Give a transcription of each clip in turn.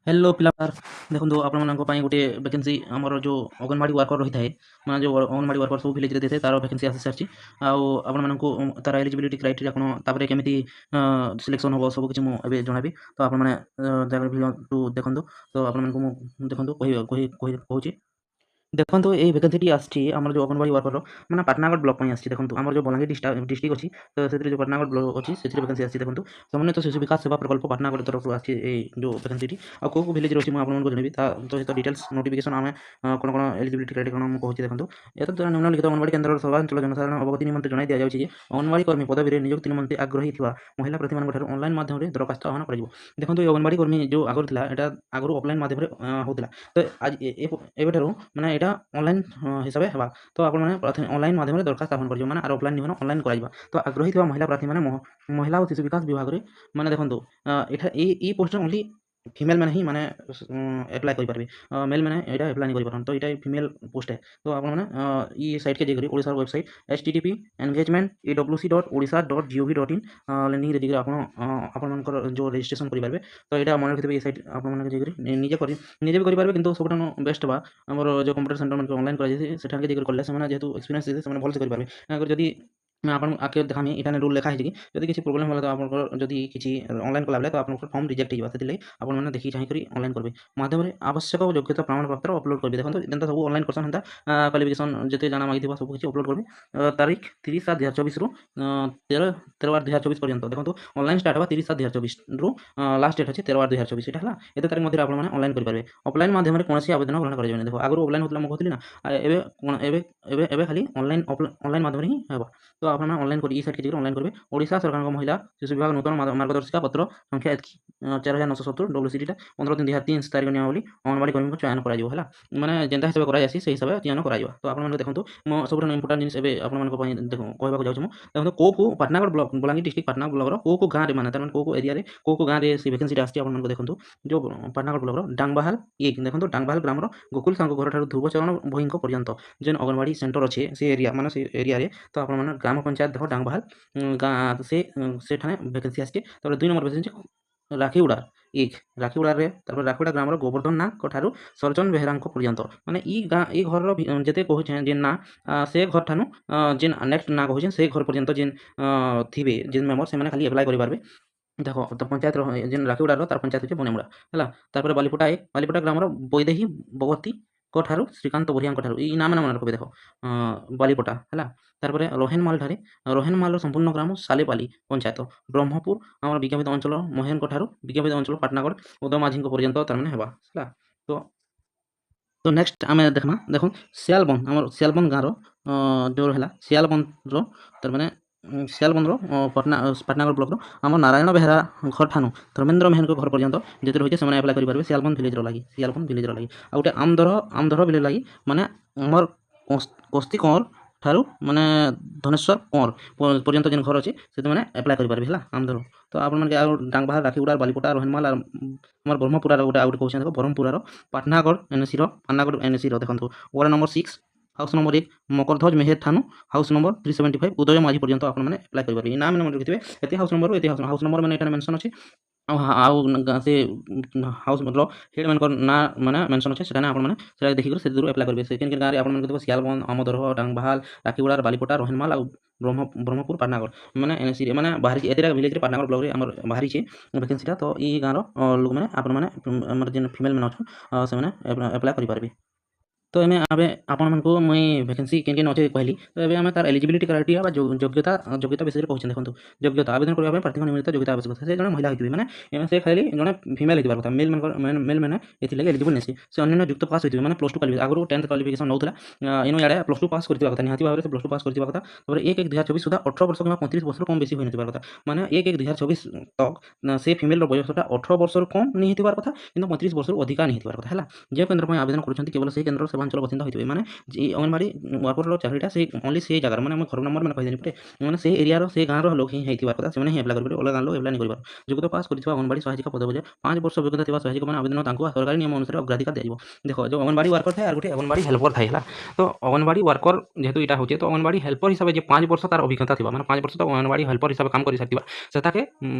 Hello पिलार देखो आपण मानक गोटे वैकेंसी आमर जो अंगनवाड़ी वर्कर रही है मैं जो अंगनवाड़ी वर्कर सब विलेज देते तार वैकेंसी आसी सारी आपण तार एलिजिबिलिटी क्राइटेरिया कौन तापर केमी सिलेक्शन हम सब किसी मुझे जनबी तो आपू देखो तो आपण देखो कह देखो ये वैकेंसी आसी आम जो अंगनवाड़ी वर्कर मैंने पाटनागढ़ ब्लॉक में आसी देखो आम जो बलांगीर डिस्ट्रिक्ट अच्छी तो से जो पाटनागढ़ ब्लॉक अच्छी से वैकेंसी आसी देखो समन्वित शिशु विकास सेवा प्रकल्प पाटनागढ़ तरफ आसी जो वैकेंसी आउ कौ विलेज अच्छी मुझे आपको जनबी सहित डिटेल्स नोटिफिकेशन आम कौन कौन एलिजिबिलिटी क्राइटेरिया कौन कहूँ देखो एतद द्वारा निम्नलिखित अंगनवाड़ी केन्द्र सभांचल जनसाधारण अवगति निमंत्रण जनाई दि जाए अंगनवाड़ी कर्मी पदवी नियुक्ति निमंते आग्रही थी महिला प्रार्थी मान ऑनलाइन माध्यम दरखास्त आह्वान कर देखो ये अंगनवाड़ी कर्मी जो आगुरी यहाँ आगुरी ऑफलाइन माध्यम होता तो आज एवं मैंने यहाँ ऑनलाइन हिसाब से हाँ तो आपने ऑनलाइन माध्यम दरखास्त आह्वान कर मैंने ऑफलाइन निबंधन ऑनलाइन कर तो आग्रही थी महिला प्रार्थी मैंने महिला और शिशु विकास विभाग में मैंने देखो ये पोस्ट ओनली फीमेल मैंने ही मैंने एप्लाय करेंगे मेल मैंने यहाँ एप्लाय नहीं कर तो यहाँ फीमेल पोस्ट है तो आपने साइट के जाकर Odisha website http engagement ewc.odisha.gov.in landing रे आप जो रजिस्ट्रेशन करेंगे तो यहाँ मन रखिए ये सैट आपजे निजे भी करेंगे कि सब बेस्ट बा आम जो कंप्यूटर सेंटर में ऑनलाइन कर कले जेहतु एक्सपीरियंस से भलसे करेंगे जदि मैं आके देखामी इटाने रूल लिखा है कि जब किसी प्रोब्लेम होला तो आप जदि किसी ऑनलाइन कला बेले तो आप फॉर्म रिजेक्ट होगा से आपने देखिए चाहिए ऑनलाइन करेंगे माध्यम आवश्यक योग्यता प्रमाणपत्र अपलोड करेंगे देखो जेनता सब ऑनलाइन करसन हेता क्वालिफिकेशन जिते जाना मांगी सब किसी अपलोड करेंगे तारीख 30/7/2024 रु 13/12/2024 पर्यंत देखो ऑनलाइन स्टार्ट होगा 30/7/2024 रु लास्ट डेट अच्छे 13/12/2024 ये एत तारीख मध्य आप ऑनलाइन करेंगे ऑफलाइन माध्यम कौन आवेदन ग्रहण कर देखो आगुरी ऑफलाइन होता मुझे कहली ना खाली ऑनलाइन माध्यम ही हे तो आप ऑनलाइन कर साइट के ऑनलाइन करेंगे ओडिशा सरकार महिला शिशु विभाग नूतन मार्गदर्शिका पत्र संख्या 4970 WCD 15/3 तारीख नियमावली अंगनवाड़ी कर्मी को चयन कर मैंने जेनता हिसाब से से हिसाब से चयन कर तो आप देखो मो सब इंपोर्टाट जिन देखो कहवाक जाऊँ देखो कौ Patnagarh block Balangir district Patnagarh block कौ गाँव में मैंने कौ एरिया कौ गाँव में वैकेंसी आसी आप देखो जो पाटनागढ़ ब्लॉक डांगबाहाल ये देखो डांगबाहाल ग्राम गोकुल साहू घर ध्रुवचरण भई पर्यंत जेन अंगनवाड़ी सेंटर अच्छे से एरिया माने से एरिया तो आप ग्राम पंचायत देखो डांगबाहाल गाँ से वैकेंसी आसी 2 नंबर वैकेंसी राखीगुड़ा एक राखीगुड़ा राखीगुड़ा ग्राम गोवर्धन नाग ठारू सरचन बेहरा पर्यंत माने ई घर जिते कहे जेन ना से घर ठानु जेन नेक्स्ट ना कहे से घर पर्यंत जेन थे जेन मेम्बर से खाली एप्लाय करेंगे देखो तो पंचायत जेन राखीगुड़ा तार पंचायत होचे बनेमुड़ा है बालीपुटा एक बालीपुटा ग्राम बैदेही भगवती ठारू श्रीकांत बरिया ठारू ई नाम मन रखिए देखो बालीपटा है तारपरे रोहेनमाल ठारे रोहेनमाल संपूर्ण ग्राम सालेपाली पंचायत ब्रह्मपुर आम विज्ञापित अंचल महेन ठारू विज्ञापित अंचल पाटनागढ़ उदयमाझी पर्यंत तारमाने हेबा है तो नेक्स्ट आम देखमा देखो सियालबंद आम सियालबंद गाँव जो है सियालबंद तार माने सियालबंद पाटनागढ़ ब्लॉक आम नारायण बेहरा घर ठानु धर्मेन्द्र मेहन घर पर्यंत जिते रही है एप्लाय करेंगे सियालबंद विलेज लगी सियालबंद विलेज लगी आ गए आमदर विलेज लगी माने आमर कस्ती कंवर ठारू माने धनेश्वर कंवर पर्यंत जेन घर अच्छे से मैंने एप्लाय करेंगे है आमदर तो आप डांगबाहाल राखीगुड़ा बालीपुटा रोहनमाल आम ब्रह्मपुरा गोटे आउट कौन देखो ब्रह्मपुरार पाटनागढ़ एनएसी पाटनागढ़ एनएसी देखो ward number 6 house number 1 Makardhwaj मेहेर ठानु हाउस नंबर 375 उदय माझी पर्यंत आपने एप्लाय करेंगे नाम मन रखिए ये हाउस नंबर ये हाउस नंबर मैंने मेंशन अच्छे से हाउस मतलब हेड मान ना माने मेंशन अच्छे से आपने देखिए से दूर एप्लाय करेंगे सेकेंड गाँव में आप देखो सियालबंद आमदर डांगबाहाल राखीगुड़ा बालीपटा रोहनमाल और ब्रह्मपुर पाटनागढ़ मैंने एनएसी मैंने बाहरी एत विलेज पाटनागढ़ ब्लॉक में आम बाहरी वैकेंसीटा तो ये गाँव लोक मैंने आप जेन फीमेल मैंने अच्छा से एप्लाय करेंगे तो एम आपण को मुई वैकेंसी केन अच्छे कहली तो ये आम तार एलिजिबिलिटी क्राइटेरिया योग्यता योग्यता विषय में कहते देखो योग्यता आवेदन करने प्रार्थी निम्नलिखित योग्यता आवश्यक से जन महिला होती मैंने से खाली जन फीमेल होता कथा मेल मैंने ये एलिजिबल नहीं से अन्य युक्त पास होती मैंने +2 क्वालिफिकेशन आगुरी 10th क्वालिफिकेशन नौला इनो याडे +2 पास करथिबा कथा निहाती भाव से +2 पास करथिबा कथा तबरे 1/1/2024 सुधा 18 वर्ष किंवा 35 वर्ष कम बेसी होई नथिबा कथा माने 1/1/2024 तक से फीमेल बयसटा 18 वर्ष कम नहीं होतिबार कथा किंतु 35 वर्ष अधिका नहीं होतिबार कथा हला जे केंद्र में आवेदन करछंती केवल से केंद्र ଗ୍ରାମାଞ୍ଚଳ ବାସିନ୍ଦା ହୋଇଥିବେ ମାନେ ଯେ ଅଙ୍ଗନବାଡ଼ି ୱାର୍କରର ଚାକିରିଟା ସେ ଓନ୍ଲି ସେଇ ଜାଗାର ମାନେ ଆମ ଘର ନମ୍ବର ମାନେ କହିଦେନି ପରେ ମାନେ ସେଇ ଏରିଆର ସେଇ ଗାଁର ଲୋକ ହିଁ ହେଇଥିବା କଥା ସେମାନେ ହିଁ ଆପ୍ଲାଏ କରିପାରିବେ ଅଲଗା ଗାଁ ଲୋକ ଆପ୍ଲାଏ नहीं କରିପାରିବେ। ଯୋଗ୍ୟତା ପାସ୍ କରିଥିବା ଅଙ୍ଗନବାଡ଼ି ସହାୟିକା ପଦବୀରେ 5 ବର୍ଷ ଯୋଗ୍ୟତା ଥିବା ସହାୟିକାମାନେ ଆବେଦନ ତାଙ୍କୁ ସରକାରୀ ନିୟମ ଅନୁସାରେ ଅଗ୍ରାଧିକାର ଦିଆଯିବ। ଦେଖ ଯେଉଁ ଅଙ୍ଗନବାଡ଼ି ୱାର୍କର ଥାଏ ଆଉ ଗୋଟେ ଅଙ୍ଗନବାଡ଼ି ହେଲ୍ପର ଥାଏ ହେଲା। ତ ଅଙ୍ଗନବାଡ଼ି ୱାର୍କର ଯେହେତୁ ଏଇଟା ହେଉଛି ତ ଅଙ୍ଗନବାଡ଼ି ହେଲ୍ପର ହିସାବରେ ଯେ 5 ବର୍ଷ ତାର ଅଭିଜ୍ଞତା ଥିବା ମାନେ 5 ବର୍ଷ ତ ଅଙ୍ଗନବାଡ଼ି ହେଲ୍ପର ହିସାବରେ କାମ କରିସାରିଥିବା ସେଟାକେ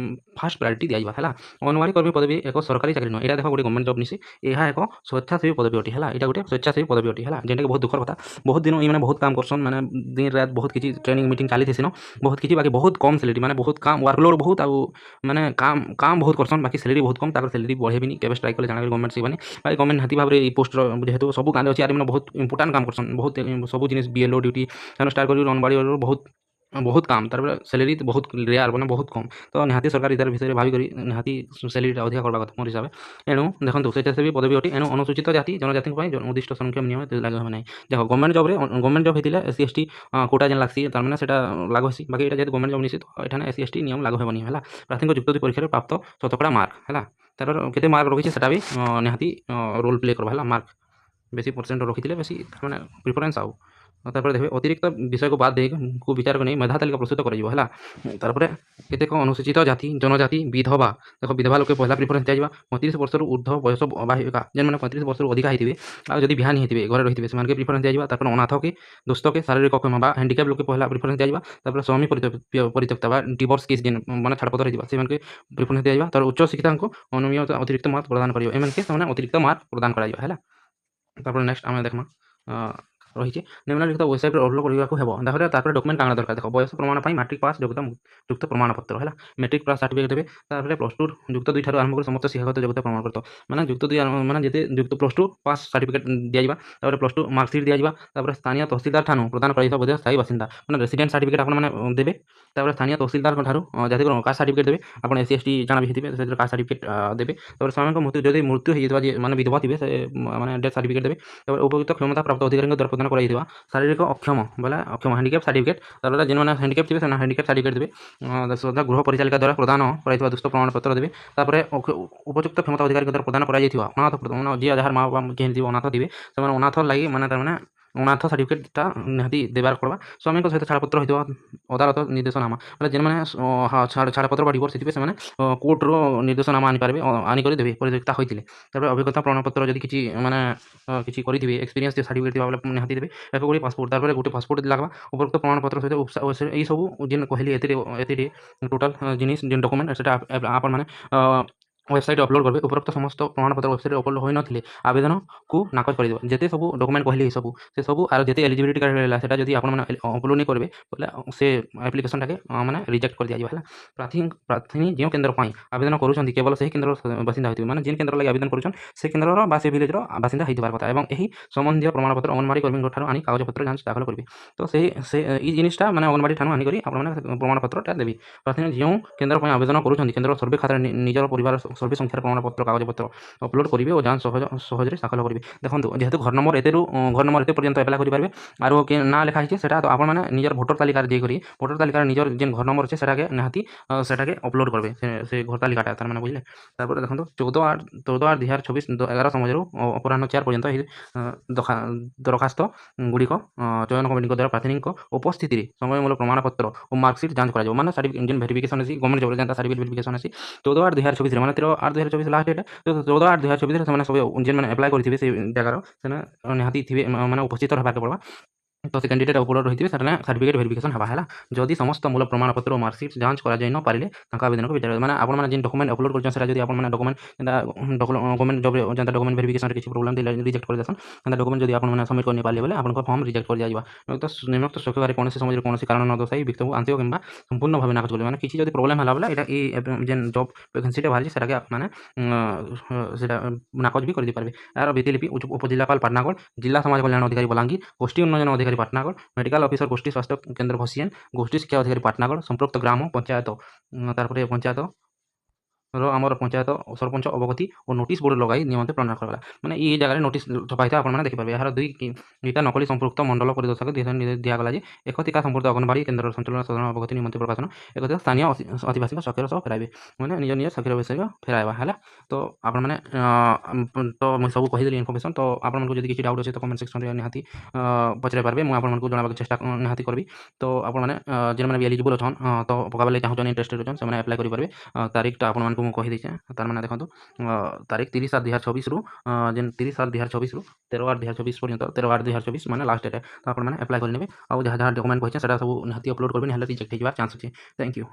ফার্স্ট প্রায়োরিটি দিয়াଯିବା ହେଲା। ଅଙ୍ଗନବାଡ଼ି କର୍ମୀ ପଦବୀ ଏକ ସରକାରୀ ଚାକିରି ନୁହେଁ, ଏଇଟା ଦେଖ ଗୋଟେ ଗଭର୍ଣ୍ଣମେଣ୍ଟ ଜବ୍ ନିସି, ଏହା ଏକ ସ୍ୱେଚ୍ଛାସେବୀ ପଦବୀ ଅଟେ ହେଲା। ଏଇଟା ଗୋଟେ ସ୍ୱେଚ୍ଛାସେବୀ ପଦବୀ ଅଟେ ହେଲା, ଯେନ୍ଟାକି ବହୁତ ଦୁଃଖର କଥା। ବହୁତ ଦିନ ଏମାନେ ବହୁତ କାମ କରସନ୍ ମାନେ ଦିନ ରାତ ବହୁତ କିଛି ଟ୍ରେନିଂ ମିଟିଂ ଚାଲିଥିସିନ ବହୁତ କିଛି ବାକି ବହୁତ କମ୍ ସାଲେରୀ ମାନେ ବହୁତ କାମ ୱାର୍କଲୋଡ଼ ବହୁତ ଆଉ ମାନେ କାମ ବହୁତ କରସନ୍ ବାକି ସାଲେରୀ ବହୁତ କମ୍। ତାଙ୍କର ସାଲେରୀ ବଢ଼େଇବିନି କେବେ ଷ୍ଟ୍ରାଇକ୍ କଲେ ଜାଣା ଗଭର୍ଣ୍ଣମେଣ୍ଟ ଶିବନି ବାକି ଗଭର୍ଣ୍ଣମେଣ୍ଟ ନିହାତି ଭାବରେ ଏଇ ପୋଷ୍ଟର ଯେହେତୁ ସବୁ ଗାଁରେ ଅଛି ଆର ମାନେ ବହୁତ ଇମ୍ପୋର୍ଟାଣ୍ଟ କାମ କରସନ୍ ବହୁତ ସବୁ ଜିନିଷ ବିଏଲ୍ଓ ଡ୍ୟୁଟି ସେମାନେ ଷ୍ଟାର୍ଟ କରି ଅଙ୍ଗନବାଡ଼ି ବହୁତ ବହୁତ କାମ ତାପରେ ସାଲେରୀ ବହୁତ ରେୟାର ମାନେ ବହୁତ କମ୍। ତ ନିହାତି ସରକାର ଇତାର ବିଷୟରେ ଭାବିକରି ନିହାତି ସାଲେରୀଟା ଅଧିକା କରିବା କଥା ମୋର ହିସାବରେ। ଏଣୁ ଦେଖନ୍ତୁ ସ୍ୱେଚ୍ଛାସେବୀ ପଦବୀ ଅଟେ, ଏଣୁ ଅନୁସୂଚିତ ଜାତି ଜନଜାତିଙ୍କ ପାଇଁ ଉଦ୍ଦିଷ୍ଟ ସଂଖ୍ୟା ନିୟମ ଲାଗୁ ହେବ ନାହିଁ। ଦେଖ ଗଭର୍ଣ୍ଣମେଣ୍ଟ ଜବ୍ରେ ଗଭର୍ଣ୍ଣମେଣ୍ଟ ଜବ୍ ହେଇଥିଲେ S C S T quota ଯେନ୍ ଲାଗ୍ସି ତାରମାନେ ସେଟା ଲାଗୁ ହେସି ବାକି ଏଇଟା ଯେହେତୁ ଗଭର୍ଣ୍ଣମେଣ୍ଟ ଜବ୍ ନିଶ୍ଚିତ ଏଠାନେ ଏସ୍ ସି ଏସ୍ ଟି ନିୟମ ଲାଗୁ ହେବନି ହେଲା। ପ୍ରାର୍ଥୀଙ୍କ ଯୁକ୍ତ ଦୁଇ ପରୀକ୍ଷାରେ ପ୍ରାପ୍ତ ଶତକଡ଼ା ମାର୍କ ହେଲା ତାର କେତେ ମାର୍କ ରଖିଛି ସେଟା ବି ନିହାତି ରୋଲ୍ ପ୍ଲେ କରବା ହେଲା। ମାର୍କ ବେଶୀ ପରସେଣ୍ଟ ରଖିଥିଲେ ବେଶୀ ମାନେ ପ୍ରିଫରେନ୍ସ ଆଉ ତାପରେ ଦେଖିବେ ଅତିରିକ୍ତ ବିଷୟକୁ ବାଦ ଦେଇକୁ ବିଚାରକୁ ନେଇ ମେଧା ତାଲିକା ପ୍ରସ୍ତୁତ କରାଯିବ ହେଲା। ତାପରେ କେତେକ ଅନୁସୂଚିତ ଜାତି ଜନଜାତି ବିଧବା ଦେଖ ବିଧବା ଲୋକେ ପହଲା ପ୍ରିଫରେନ୍ସ ଦିଆଯିବା 35 ବର୍ଷରୁ ଉର୍ଦ୍ଧ୍ୱ ବୟସ ବାହିକା ଯେନ୍ମାନେ 35 ବର୍ଷରୁ ଅଧିକା ହେଇଥିବେ ଆଉ ଯଦି ବିହା ନି ହେଇଥିବେ ଘରେ ରହିଥିବେ ସେମାନଙ୍କୁ ପ୍ରିଫରେନ୍ସ ଦିଆଯିବା। ତାପରେ ଅନାଥକେ ଦୁସ୍ଥକେ ଶାରୀରିକ ଅକ୍ଷମ ବା ହ୍ୟାଣ୍ଡିକ୍ୟାପ୍ ଲୋକେ ପହଲା ପ୍ରିଫରେନ୍ସ ଦିଆଯିବା। ତାପରେ ସ୍ୱାମୀ ପରିତ୍ୟକ୍ତା ବା ଡିଭୋର୍ସ କେସ୍ ଯେନ୍ ମାନେ ଛାଡ଼ପତ୍ର ହେଇଯିବା ସେମାନଙ୍କୁ ପ୍ରିଫରେନ୍ସ ଦିଆଯିବା। ତାପରେ ଉଚ୍ଚ ଶିକ୍ଷିତାଙ୍କୁ ଅନିୟମିତ ଅତିରିକ୍ତ ମାର୍କ ପ୍ରଦାନ କରିବ ଏମାନଙ୍କୁ ସେମାନେ ଅତିରିକ୍ତ ମାର୍କ ପ୍ରଦାନ କରାଯିବ ହେଲା। ତାପରେ ନେକ୍ସଟ ଆମେ ଦେଖମା ରହିଛି ନିମ୍ନଲିଖିତ ୱେବସାଇଟ୍ରେ ଅପଲୋଡ଼ କରିବାକୁ ହେବ। ତାପରେ ଡକୁମେଣ୍ଟ କାଣା ଦରକାର ଦେଖ ବୟସ ପ୍ରମାଣ ପାଇଁ ମାଟ୍ରିକ ପାସ୍ ଯୋଗ୍ୟତା ଯୁକ୍ତ ପ୍ରମାଣପତ୍ର ହେଲା ମେଟ୍ରିକ ପାସ୍ ସାର୍ଟିଫିକେଟ୍ ଦେବେ। ତାପରେ ପ୍ଲସ୍ ଟୁ ଯୁକ୍ତ 2 ଠାରୁ ଆରମ୍ଭ କରି ସମସ୍ତ ଶିକ୍ଷାଗତ ଯୋଗ୍ୟତା ପ୍ରମାଣପତ୍ର ମାନେ ଯୁକ୍ତ 2 ମାନେ ଯେତେ ଯୁକ୍ତ ପ୍ଲସ୍ ଟୁ ପାସ୍ ସାର୍ଟିଫିକେଟ୍ ଦିଆଯିବା। ତାପରେ ପ୍ଲସ୍ ଟୁ ମାର୍କସିଟ୍ ଦିଆଯିବା। ତାପରେ ସ୍ଥାନୀୟ ତହସିଲଦାର ଠାରୁ ପ୍ରଦାନ କରାଯାଇଥିବା ବୋଧେ ସ୍ଥାୟୀ ବାସିନ୍ଦା ମାନେ ରେସିଡେଣ୍ଟ ସାର୍ଟିଫିକେଟ୍ ଆପଣମାନେ ଦେବେ। ତାପରେ ସ୍ଥାନୀୟ ତହସିଲଦାରଙ୍କ ଠାରୁ ଜାତିକରଣ କାଷ୍ଟ ସାର୍ଟିଫିକେଟ୍ ଦେବେ। ଆପଣ ଏସ୍ ସି ଏସ୍ ଟି ଜାଣା ବି ହେଇଥିବେ ସେଥିରେ କାଷ୍ଟ ସାର୍ଟିଫିକେଟ୍ ଦେବେ। ତାପରେ ସେମାନଙ୍କ ମୃତ୍ୟୁ ଯଦି ମୃତ୍ୟୁ ହେଇଯାଇଥିବା ଯେ ମାନେ ବିଧବା ଥିବେ ସେ ମାନେ ଡେଥ୍ ସାର୍ଟିଫିକେଟ୍ ଦେବେ। ତାପରେ ଉପଯୁକ୍ତ କ୍ଷମତା ପ୍ରାପ୍ତ ଅଧିକାରୀଙ୍କ ଦ୍ୱାରା ପ୍ରଦାନ କରାଯାଇଥିବା ଶାରୀରିକ ଅକ୍ଷମ ବୋଲେ ଅକ୍ଷମ ହ୍ୟାଣ୍ଡିକ୍ୟାପ୍ ସାର୍ଟିଫିକେଟ୍ ତାପରେ ଯେନ୍ମାନେ ହ୍ୟାଣ୍ଡିକ୍ୟାପ୍ ଥିବେ ସେମାନେ ହ୍ୟାଣ୍ଡିକ୍ୟାପ୍ ସାର୍ଟିଫିକେଟ୍ ଦେବେ। ଗୃହ ପରିଚାଳିକା ଦ୍ୱାରା ପ୍ରଦାନ କରାଯାଇଥିବା ଦୁସ୍ଥ ପ୍ରମାଣପତ୍ର ଦେବେ। ତାପରେ ଉପଯୁକ୍ତ କ୍ଷମତା ଅଧିକାରୀଙ୍କ ଦ୍ୱାରା ପ୍ରଦାନ କରାଯାଇଥିବା ଅନାଥ ମାନେ ଯିଏ ଯାହାର ମା ବାପା କେହି ଥିବେ ଅନାଥ ଥିବେ ସେମାନେ ଅନାଥ ଲାଗି ମାନେ ତାମାନେ ଅନାଥ ସାର୍ଟିଫିକେଟ୍ଟା ନିହାତି ଦେବାର ପଡ଼ବା। ସ୍ୱାମୀଙ୍କ ସହିତ ଛାଡ଼ପତ୍ର ହୋଇଥିବା ଅଦାଲତ ନିର୍ଦ୍ଦେଶନାମା ବୋଲେ ଯେନ୍ମାନେ ଛାଡ଼ପତ୍ର ବା ଡିଭୋର୍ସ ହେଇଥିବେ ସେମାନେ କୋର୍ଟର ନିର୍ଦ୍ଦେଶନାମା ଆଣିପାରିବେ ଆଣିକରି ଦେବେ ପରିତ୍ୟକ୍ତା ହୋଇଥିଲେ। ତାପରେ ଅଭିଜ୍ଞତା ପ୍ରମାଣପତ୍ର ଯଦି କିଛି ମାନେ କିଛି କରିଥିବେ ଏକ୍ସପିରିଏନ୍ସ ସାର୍ଟିଫିକେଟ୍ ଥିବା ବୋଲେ ନିହାତି ଦେବେ। ଏକ ଗୋଟେ ପାସପୋର୍ଟ ତାପରେ ଗୋଟେ ପାସପୋର୍ଟ ଲାଗ୍ବା ଉପରୋକ୍ତ ପ୍ରମାଣପତ୍ର ସହିତ ଏଇ ସବୁ ଯେନ୍ କହିଲି ଏଥିରେ ଟୋଟାଲ୍ ଜିନିଷ ଯେନ୍ ଡକୁମେଣ୍ଟ ସେଟା ଆପଣମାନେ ୱେବସାଇଟ୍ ଅପଲୋଡ଼ କରିବେ। ଉପରୋକ୍ତ ସମସ୍ତ ପ୍ରମାଣପତ୍ର ୱେବସାଇଟ୍ ଅପଲୋଡ଼ ହୋଇନଥିଲେ ଆବେଦନକୁ ନାକଚ କରିଦେବ। ଯେତେ ସବୁ ଡକୁମେଣ୍ଟ କହିଲି ଏଇ ସବୁ ସେ ସବୁ ଆର ଯେତେ ଏଲିଜିବିଲିଟି କ୍ରାଇଟେରିଆ ରହିଲା ସେଟା ଯଦି ଆପଣମାନେ ଅପଲୋଡ଼ ନେଇ କରିବେ ବୋଲେ ସେ ଆପ୍ଲିକେସନଟାକେ ମାନେ ରିଜେକ୍ଟ କରିଦିଆଯିବ ହେଲା। ପ୍ରାର୍ଥୀ ଯେଉଁ କେନ୍ଦ୍ର ପାଇଁ ଆବେଦନ କରୁଛନ୍ତି କେବଳ ସେହି କେନ୍ଦ୍ରର ବାସିନ୍ଦା ହୋଇଥିବେ ମାନେ ଯେନ୍ କେନ୍ଦ୍ର ଲାଗି ଆବେଦନ କରୁଛନ୍ ସେ କେନ୍ଦ୍ରର ବା ସେ ଭିଲେଜର ବାସିନ୍ଦା ହେଇଥିବାର କଥା ଏବଂ ଏହି ସମ୍ବନ୍ଧୀୟ ପ୍ରମାଣପତ୍ର ଅଙ୍ଗନବାଡ଼ି କର୍ମୀଙ୍କ ଠାରୁ ଆଣି କାଗଜପତ୍ର ଯାଞ୍ଚ ଦାଖଲ କରିବେ। ତ ସେ ଏଇ ଜିନିଷଟା ମାନେ ଅଙ୍ଗନବାଡ଼ି ଠାରୁ ଆଣିକରି ଆପଣମାନେ ପ୍ରମାଣପତ୍ରଟା ଦେବେ। ପ୍ରାର୍ଥୀ ଯେଉଁ କେନ୍ଦ୍ର ପାଇଁ ଆବେଦନ କରୁଛନ୍ତି କେନ୍ଦ୍ର ସର୍ଭେ ଖାତାରେ ନିଜର ପରିବାର ସର୍ଭେ ସଂଖ୍ୟାର ପ୍ରମାଣପତ୍ର କାଗଜପତ୍ର ଅପଲୋଡ଼ କରିବେ ଓ ଯାଞ୍ଚ ସହଜରେ ଦାଖଲ କରିବେ। ଦେଖନ୍ତୁ ଯେହେତୁ ଘର ନମ୍ବର ଏତେ ପର୍ଯ୍ୟନ୍ତ ଆପ୍ଲାଏ କରିପାରିବେ ଆରୁ ନାଁ ଲେଖା ହେଇଛି ସେଟା ତ ଆପଣମାନେ ନିଜର ଭୋଟର ତାଲିକାରେ ଯାଇକରି ଭୋଟର ତାଲିକାରେ ନିଜର ଯେନ୍ ଘର ନମ୍ବର ଅଛି ସେଟାକେ ନିହାତି ସେଟାକେ ଅପଲୋଡ଼ କରିବେ ସେ ଘର ତାଲିକାଟା ତାର ମାନେ ବୁଝିଲେ। ତାପରେ ଦେଖନ୍ତୁ 14/8/2024 11 ସମୟରୁ ଅପରାହ୍ନ 4 ପର୍ଯ୍ୟନ୍ତ ଏହି ଦରଖାସ୍ତ ଗୁଡ଼ିକ ଚୟନ କମିଟିଙ୍କ ଦ୍ୱାରା ପ୍ରାର୍ଥୀଙ୍କ ଉପସ୍ଥିତିରେ ସମୟମୂଲକ ପ୍ରମାଣପତ୍ର ଓ ମାର୍କସିଟ୍ ଯାଞ୍ଚ କରାଯିବ ମାନେ ଯେନ୍ ଭେରିଫିକେସନ୍ ଅଛି ଗଭର୍ଣ୍ଣମେଣ୍ଟ ଜବ୍ରେ ଯେନ୍ତା ସାର୍ଟିଫିକେଟ୍ ଭେରିଫିକେସନ୍ ଅଛି 14/8/2024 ମାନେ 13/8/2024 ଲାଷ୍ଟ ଡେଟ୍ 14/8/2024 ସେମାନେ ସବୁ ଯେନ୍ମାନେ ଆପ୍ଲାଏ କରିଥିବେ ସେ ଜାଗାର ସେମାନେ ନିହାତି ଥିବେ ମାନେ ଉପସ୍ଥିତ ରହିବାକେ ପଡ଼ବା। ତ ସେ କ୍ୟାଣ୍ଡିଡେଟ୍ ଅପଲୋଡ଼ ରହିଥିବେ ସେଟା ସାର୍ଟିଫିକେଟ୍ ଭେରିଫିକେସନ୍ ହେବା ହେଲା। ଯଦି ସମସ୍ତ ମୂଳ ପ୍ରମାଣପତ୍ର ଓ ମାର୍କସିଟ୍ ଯାଞ୍ଚ କରାଯାଇ ନ ପାରିଲେ ତାଙ୍କ ଆବେଦନକୁ ବିଚାର ମାନେ ଆପଣମାନେ ଯେନ୍ ଡକୁମେଣ୍ଟ ଅପଲୋଡ଼ କରୁଛନ୍ ସେଟା ଯଦି ଆପଣମାନେ ଡକୁମେଣ୍ଟ ଯେନ୍ତା ଗଭର୍ଣ୍ଣମେଣ୍ଟ ଜବ୍ରେ ଯେନ୍ତା ଡକୁମେଣ୍ଟ ଭେରିଫିକେସନ୍ରେ କିଛି ପ୍ରୋବ୍ଲେମ୍ ଥିଲେ ରିଜେକ୍ଟ କରିଦେସନ୍ ସେନ୍ତା ଡକୁମେଣ୍ଟ ଯଦି ଆପଣମାନେ ସବମିଟ୍ କରି ପାରିଲେ ବୋଲେ ଆପଣଙ୍କ ଫର୍ମ ରିଜେକ୍ଟ କରିଦିଆଯିବ। ନିମ୍ନୋକ୍ତ ସ୍ୱକ୍ଷକାରୀ କୌଣସି ସମୟରେ କୌଣସି କାରଣ ନ ଦର୍ଶାଇ ବ୍ୟକ୍ତିଙ୍କୁ ଆଂଶିକ କିମ୍ବା ସମ୍ପୂର୍ଣ୍ଣ ଭାବେ ନାକଚ କରିବେ ମାନେ କିଛି ଯଦି ପ୍ରୋବ୍ଲେମ୍ ହେଲା ବୋଲେ ଏଇଟା ଏଇ ଯେନ୍ ଜବ୍ ଭ୍ୟାକେନ୍ସିଟା ବାହାରିଛି ସେଟାକେ ମାନେ ସେଟା ନାକଚ ବି କରିଦେଇପାରିବେ। ଏହାର ବିତିଲିପି ଉପଜିଲ୍ଲାପାଳ ପାଟଣାଗଡ଼ ଜିଲ୍ଲା ସମାଜ କଲ୍ୟାଣ ଅଧିକାରୀ ବଲାଙ୍ଗୀର ଗୋଷ୍ଠୀ ଉନ୍ନୟନ ଅଧିକାରୀ ପାଟଣାଗଡ଼ ମେଡ଼ିକାଲ ଅଫିସର ଗୋଷ୍ଠୀ ସ୍ୱାସ୍ଥ୍ୟ କେନ୍ଦ୍ର ଘସିଆନ୍ ଗୋଷ୍ଠୀ ଶିକ୍ଷା ଅଧିକାରୀ ପାଟଣାଗଡ଼ ସମ୍ପୃକ୍ତ ଗ୍ରାମ ପଞ୍ଚାୟତ ତାପରେ ପଞ୍ଚାୟତ ଆମର ପଞ୍ଚାୟତ ସରପଞ୍ଚ ଅବଗତି ଓ ନୋଟିସ୍ ବୋର୍ଡ଼ ଲଗାଇ ନିମନ୍ତେ ପ୍ରଣୟନ କରାଗଲା। ମାନେ ଏଇ ଜାଗାରେ ନୋଟିସ୍ ଛପା ହେଇଥିବା ଆପଣମାନେ ଦେଖିପାରିବେ। ଏହାର ଦୁଇଟା ନକଲି ସମ୍ପୃକ୍ତ ମଣ୍ଡଳ ପରିଦର୍ଶକ ଦିଆଗଲା ଯେ ଏକତିକା ସମ୍ପୃକ୍ତ ଅଙ୍ଗନବାଡ଼ି କେନ୍ଦ୍ରର ସଞ୍ଚଳନ ସାଧାରଣ ଅବଗତି ନିମନ୍ତେ ପ୍ରକାଶନ, ଏକତିକା ସ୍ଥାନୀୟ ଅଧିବାସୀଙ୍କ ସ୍ୱାକ୍ଷର ସହ ଫେରାଇବେ। ମାନେ ନିଜ ସ୍ୱାକ୍ଷର ବିଷୟ ଫେରାଇବା ହେଲା। ତ ଆପଣମାନେ ତ ମୁଁ ସବୁ କହିଦେଲି ଇନଫର୍ମେସନ୍। ତ ଆପଣମାନଙ୍କୁ ଯଦି କିଛି ଡାଉଟ୍ ଅଛି ତ କମେଣ୍ଟ ସେକ୍ସନରେ ନିହାତି ପଚାରି ପାରବେ। ମୁଁ ଆପଣମାନଙ୍କୁ ଜଣାବାକୁ ଚେଷ୍ଟା ନିହାତି କରିବି। ତ ଆପଣମାନେ ଯେମାନେ ବି ଏଲିଜିବଲ୍ ଅଛନ୍ ତ ପକାବାର୍ ଲାଗି ଚାହୁଁଛନ୍, ଇଣ୍ଟରେଷ୍ଟେଡ୍ ଅଛନ୍, ସେମାନେ ଆପ୍ଲାଏ କରିପାରିବେ। ତାରିଖଟା ଆପଣମାନଙ୍କୁ ମୁଁ କହିଦେଇଛେ। ତାର ମାନେ ଦେଖନ୍ତୁ ତାରିଖ 30/7/2024 ଯେନ୍ 30/7/2024 13/8/2024 ପର୍ଯ୍ୟନ୍ତ 13/8/2024 ମାନେ ଲାଷ୍ଟ ଡେଟ୍। ତ ଆପଣମାନେ ଆପ୍ଲାଏ କରିନେବେ। ଆଉ ଯାହା ଯାହା ଡକୁମେଣ୍ଟ କହିଛେ ସେଟା ସବୁ ନିହାତି ଅପଲୋଡ଼ କରିବେ, ନହେଲେ ରିଜେକ୍ଟ ହେଇଯିବାର ଚାନ୍ସ ଅଛି। Thank you.